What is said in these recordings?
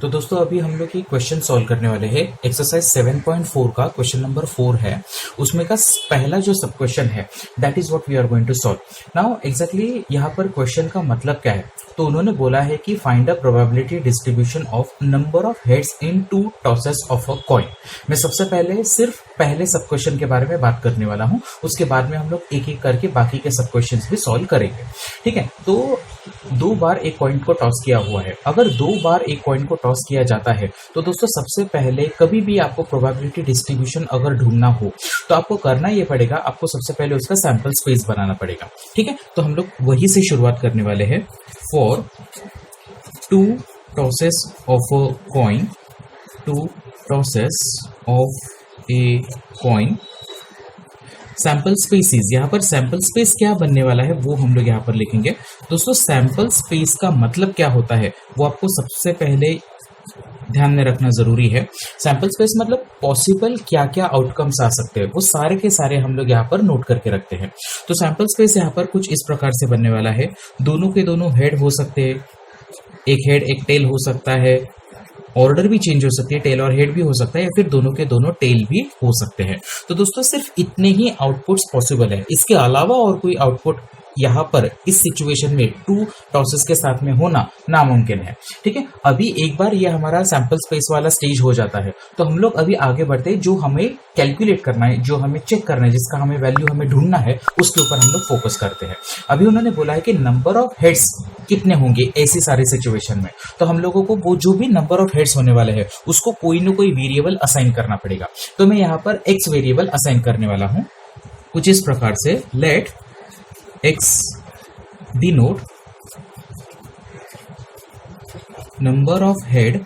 तो दोस्तों अभी हम लोग ये क्वेश्चन सॉल्व करने वाले हैं। एक्सरसाइज 7.4 का क्वेश्चन नंबर 4 है। उसमें का पहला जो सब क्वेश्चन है that is what we are going to solve now. Exactly यहाँ पर क्वेश्चन का मतलब क्या है, तो उन्होंने बोला है कि find a probability distribution of number of heads in 2 tosses of a coin. मैं सबसे पहले सिर्फ पहले सब क्वेश्चन के बारे में बात करने वाला हूँ, उसके बाद में हम लोग एक एक करके बाकी के सब क्वेश्चन भी सॉल्व करेंगे। ठीक है, तो 2 बार एक कॉइन को टॉस किया हुआ है। अगर 2 बार एक कॉइन को टॉस किया जाता है तो दोस्तों सबसे पहले कभी भी आपको प्रोबेबिलिटी डिस्ट्रीब्यूशन अगर ढूंढना हो तो आपको करना ये पड़ेगा, आपको सबसे पहले उसका सैंपल स्पेस बनाना पड़ेगा। ठीक है, तो हम लोग वही से शुरुआत करने वाले हैं। For 2 tosses of a coin, 2 tosses of a coin, sample spaces. यहाँ पर सैंपल स्पेस क्या बनने वाला है वो हम लोग यहाँ पर लिखेंगे। दोस्तों सैंपल स्पेस का मतलब क्या होता है वो आपको सबसे पहले ध्यान में रखना जरूरी है। सैंपल स्पेस मतलब पॉसिबल क्या क्या आउटकम्स आ सकते हैं वो सारे के सारे हम लोग यहाँ पर नोट करके रखते हैं। तो सैंपल स्पेस यहाँ पर कुछ इस प्रकार से बनने वाला है। दोनों के दोनों हेड हो सकते हैं, एक हेड एक टेल हो सकता है, ऑर्डर भी चेंज हो सकती है, टेल और हेड भी हो सकता है, या फिर दोनों के दोनों टेल भी हो सकते हैं। तो दोस्तों सिर्फ इतने ही आउटपुट्स पॉसिबल है, इसके अलावा और कोई आउटपुट यहाँ पर इस सिचुएशन में 2 टॉसेस के साथ में होना नामुमकिन है। ठीक है, अभी एक बार ये हमारा सैंपल स्पेस वाला स्टेज हो जाता है तो हम लोग अभी आगे बढ़ते हैं। जो हमें कैलकुलेट करना है, जो हमें चेक करना है, जिसका हमें वैल्यू हमें ढूंढना है, उसके ऊपर हम लोग फोकस करते हैं। अभी उन्होंने बोला है कि नंबर ऑफ हेड्स कितने होंगे ऐसी सारी सिचुएशन में, तो हम लोगों को वो जो भी नंबर ऑफ हेड्स होने वाले हैं उसको कोई ना कोई वेरिएबल असाइन करना पड़ेगा। तो मैं यहाँ पर एक्स वेरिएबल असाइन करने वाला हूँ कुछ इस प्रकार से। Let x denote number of head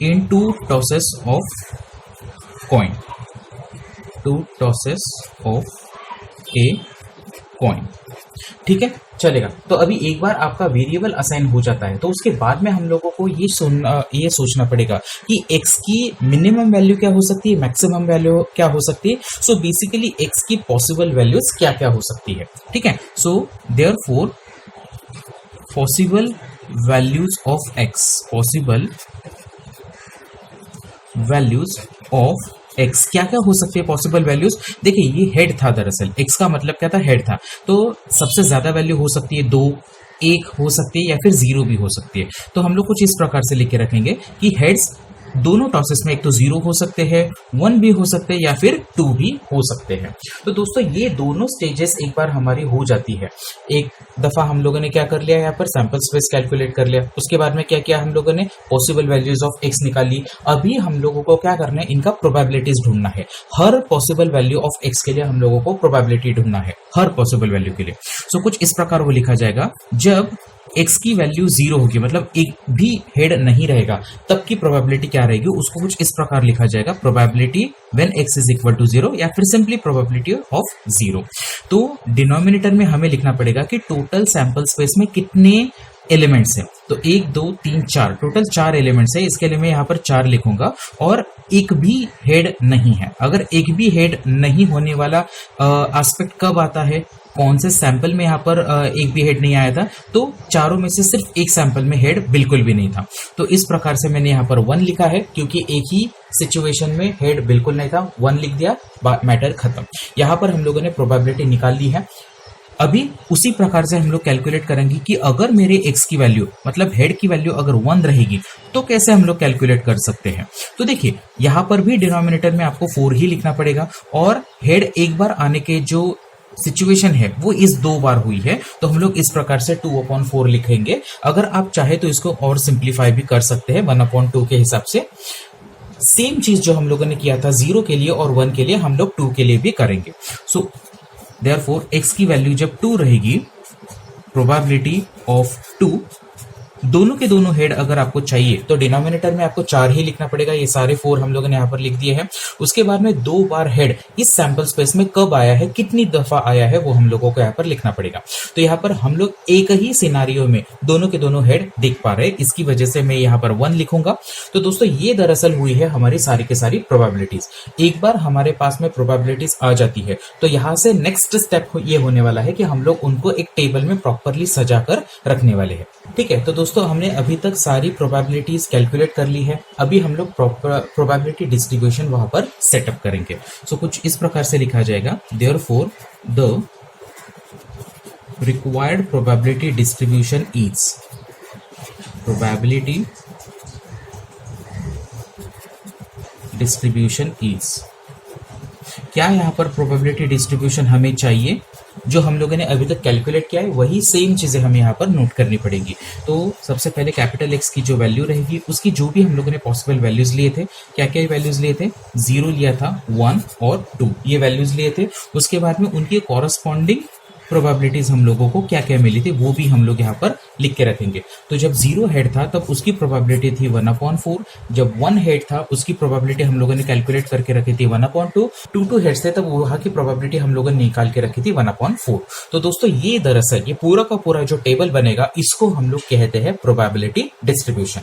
in 2 tosses of coin, 2 tosses of a coin। ठीक है, चलेगा। तो अभी एक बार आपका वेरिएबल असाइन हो जाता है तो उसके बाद में हम लोगों को ये सोचना पड़ेगा कि x की मिनिमम वैल्यू क्या हो सकती है, मैक्सिमम वैल्यू क्या हो सकती है। सो बेसिकली x की पॉसिबल वैल्यूज क्या क्या हो सकती है। ठीक है, so therefore possible values of x, possible values of x क्या क्या हो सकती है पॉसिबल वैल्यूज। देखिए ये हेड था, दरअसल एक्स का मतलब क्या था, हेड था। तो सबसे ज्यादा वैल्यू हो सकती है 2, 1 हो सकती है या फिर 0 भी हो सकती है। तो हम लोग कुछ इस प्रकार से लिख के रखेंगे कि हेड्स दोनों टॉसेस में एक तो 0 हो सकते हैं, 1 भी हो सकते हैं या फिर 2 भी हो सकते हैं। तो दोस्तों ये दोनों स्टेजेस एक बार हमारी हो जाती है। एक दफा हम लोगों ने क्या कर लिया, यहाँ पर सैंपल स्पेस कैलकुलेट कर लिया। उसके बाद में क्या किया हम लोगों ने, पॉसिबल वैल्यूज ऑफ एक्स निकाली। अभी हम लोगों को क्या करना है, इनका प्रोबेबिलिटीज ढूंढना है। हर पॉसिबल वैल्यू ऑफ एक्स के लिए हम लोगों को प्रोबेबिलिटी ढूंढना है, हर पॉसिबल वैल्यू के लिए। सो कुछ इस प्रकार वो लिखा जाएगा, जब x की वैल्यू 0 होगी मतलब एक भी हेड नहीं रहेगा तब की प्रोबेबिलिटी क्या रहेगी, उसको कुछ इस प्रकार लिखा जाएगा, probability when x is equal to 0 या फिर सिंपली प्रोबेबिलिटी ऑफ 0। तो डिनोमिनेटर में हमें लिखना पड़ेगा कि टोटल सैंपल स्पेस में कितने एलिमेंट्स हैं। तो 1 2 3 4 टोटल 4 एलिमेंट्स है। इसके लिए मैं यहाँ पर 4 लिखूंगा और एक भी हेड नहीं है। अगर एक भी हेड नहीं होने वाला एस्पेक्ट कब आता है, कौन से सैंपल में यहाँ पर एक भी हेड नहीं आया था, तो चारों में से सिर्फ एक सैंपल में हेड बिल्कुल भी नहीं था। तो इस प्रकार से मैंने यहाँ पर 1 लिखा है क्योंकि एक ही सिचुएशन में हेड बिल्कुल नहीं था, 1 लिख दिया, मैटर खत्म। यहाँ पर हम लोगों ने प्रोबेबिलिटी निकाल ली है। अभी उसी प्रकार से हम लोग कैलकुलेट करेंगे कि अगर मेरे x की वैल्यू मतलब हेड की वैल्यू अगर 1 रहेगी तो कैसे हम लोग कैलकुलेट कर सकते हैं। तो देखिए यहाँ पर भी डिनोमिनेटर में आपको 4 ही लिखना पड़ेगा और हेड एक बार आने के जो सिचुएशन है वो इस 2 बार हुई है, तो हम लोग इस प्रकार से 2/4 लिखेंगे। अगर आप चाहे तो इसको और सिंप्लीफाई भी कर सकते हैं 1/2 के हिसाब से। सेम चीज जो हम लोगों ने किया था 0 के लिए और 1 के लिए, हम लोग 2 के लिए भी करेंगे। सो देयरफॉर x की वैल्यू जब 2 रहेगी, प्रोबेबिलिटी ऑफ 2 दोनों के दोनों हेड अगर आपको चाहिए तो डिनोमिनेटर में आपको 4 ही लिखना पड़ेगा, ये सारे 4 हम लोगों ने यहाँ पर लिख दिए हैं। उसके बाद में 2 बार हेड इस सैंपल स्पेस में कब आया है, कितनी दफा आया है, वो हम लोगों को यहाँ पर लिखना पड़ेगा। तो यहाँ पर हम लोग एक ही सिनारियो में दोनों के दोनों हेड देख पा रहे हैं, इसकी वजह से मैं यहाँ पर 1 लिखूंगा। तो दोस्तों ये दरअसल हुई है हमारी सारी की सारी प्रोबेबिलिटीज। एक बार हमारे पास में प्रोबेबिलिटीज आ जाती है तो यहाँ से नेक्स्ट स्टेप ये होने वाला है कि हम लोग उनको एक टेबल में प्रॉपरली सजा कर रखने वाले हैं। ठीक है, तो दोस्तों हमने अभी तक सारी प्रोबेबिलिटीज कैलकुलेट कर ली है। अभी हम लोग प्रोबेबिलिटी डिस्ट्रीब्यूशन वहां पर सेटअप करेंगे। सो कुछ इस प्रकार से लिखा जाएगा, therefore the required probability distribution is probability distribution is. क्या यहाँ पर प्रोबेबिलिटी डिस्ट्रीब्यूशन हमें चाहिए? जो हम लोगों ने अभी तक कैलकुलेट किया है वही सेम चीजें हमें यहाँ पर नोट करनी पड़ेगी। तो सबसे पहले कैपिटल एक्स की जो वैल्यू रहेगी उसकी जो भी हम लोगों ने पॉसिबल वैल्यूज लिए थे, क्या क्या वैल्यूज लिए थे, 0 लिया था, 1 और 2 ये वैल्यूज लिए थे। उसके बाद में उनके कॉरस्पॉन्डिंग प्रोबेबिलिटीज हम लोगों को क्या क्या मिली थी वो भी हम लोग यहाँ पर लिख के रखेंगे। तो जब 0 हेड था तब उसकी प्रोबेबिलिटी थी 1/4। जब 1 हेड था उसकी प्रोबेबिलिटी हम लोगों ने कैलकुलेट करके रखी थी 1/2। 2 हेड्स थे तब वहां की प्रोबेबिलिटी हम लोगों ने निकाल के रखी थी 1/4। तो दोस्तों ये दरअसल ये पूरा का पूरा जो टेबल बनेगा इसको हम लोग कहते हैं प्रोबेबिलिटी डिस्ट्रीब्यूशन।